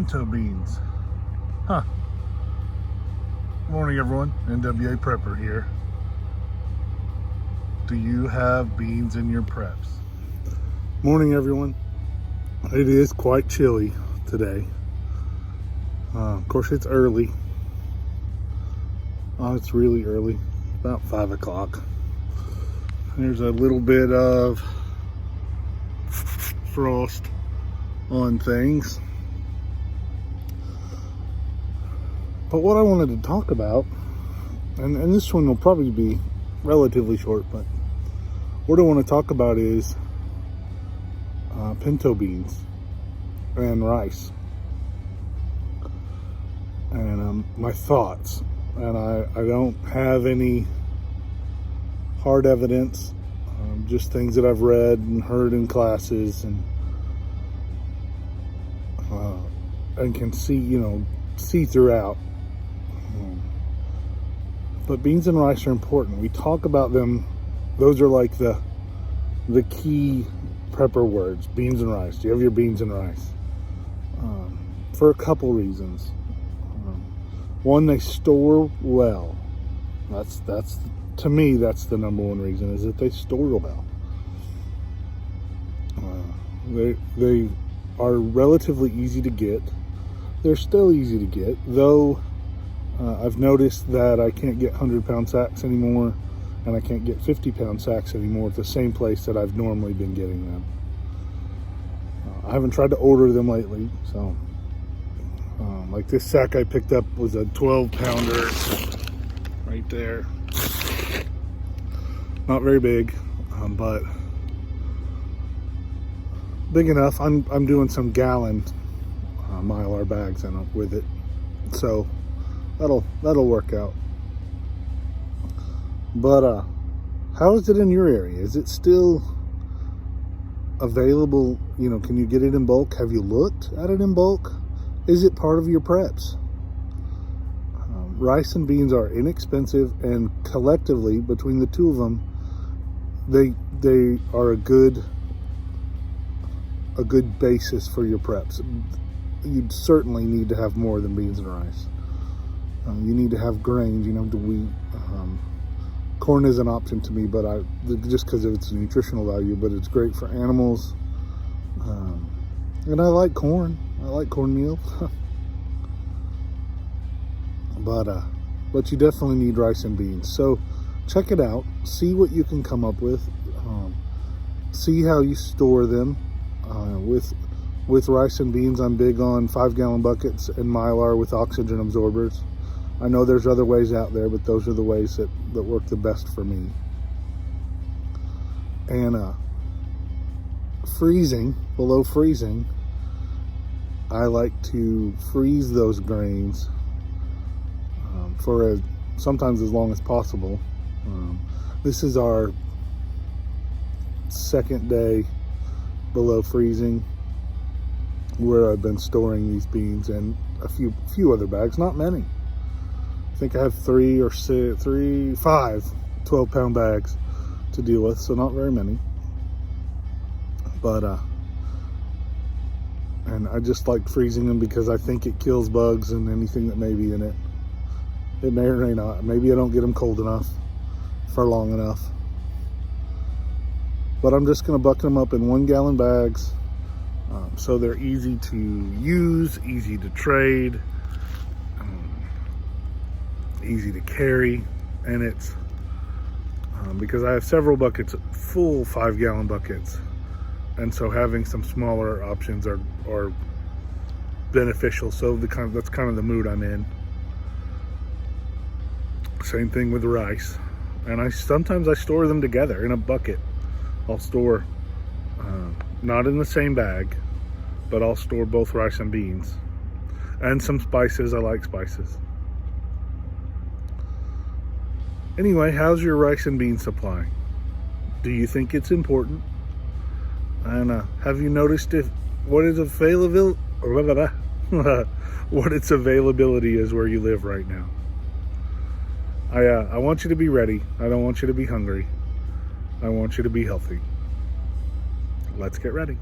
pinto beans. Huh. Morning everyone, NWA Prepper here. Do you have beans in your preps? Morning everyone. It is quite chilly today. Of course it's early. It's really early, about 5 o'clock. There's a little bit of frost on things. But what I wanted to talk about, and this one will probably be relatively short, but what I want to talk about is pinto beans and rice. And my thoughts. And I don't have any hard evidence, just things that I've read and heard in classes and can see throughout. But beans and rice are important. We talk about them. Those are like the key prepper words, beans and rice. Do you have your beans and rice? For a couple reasons. One, they store well. That's to me, that's the number one reason, is that they store well. They are relatively easy to get. They're still easy to get, though. I've noticed that I can't get 100-pound sacks anymore, and I can't get 50-pound sacks anymore at the same place that I've normally been getting them. I haven't tried to order them lately, so like this sack I picked up was a 12-pounder right there. Not very big, but big enough. I'm doing some gallon Mylar bags with it, so that'll work out. But how is it in your area? Is it still available? Can you get it in bulk? Have you looked at it in bulk? Is it part of your preps? Rice and beans are inexpensive, and collectively between the two of them, they are a good basis for your preps. You'd certainly need to have more than beans and rice. You need to have grains, the wheat. Corn is an option to me, but just because of its nutritional value, but it's great for animals. And I like corn. I like cornmeal. But you definitely need rice and beans. So check it out. See what you can come up with. See how you store them. With rice and beans, I'm big on 5-gallon buckets and Mylar with oxygen absorbers. I know there's other ways out there, but those are the ways that work the best for me. And below freezing, I like to freeze those grains for sometimes as long as possible. This is our second day below freezing, where I've been storing these beans and a few other bags, not many. I think I have 5 12-pound bags to deal with, so not very many. But and I just like freezing them because I think it kills bugs and anything that may be in it. It may or may not. Maybe I don't get them cold enough for long enough. But I'm just going to bucket them up in 1-gallon bags, so they're easy to use, easy to trade, easy to carry, and it's because I have several buckets, full 5-gallon buckets, and so having some smaller options are beneficial. So that's kind of the mood I'm in. Same thing with rice, and sometimes I store them together in a bucket. I'll store not in the same bag, but I'll store both rice and beans, and some spices. I like spices. Anyway, how's your rice and bean supply? Do you think it's important? And have you noticed what its availability is where you live right now? I want you to be ready. I don't want you to be hungry. I want you to be healthy. Let's get ready.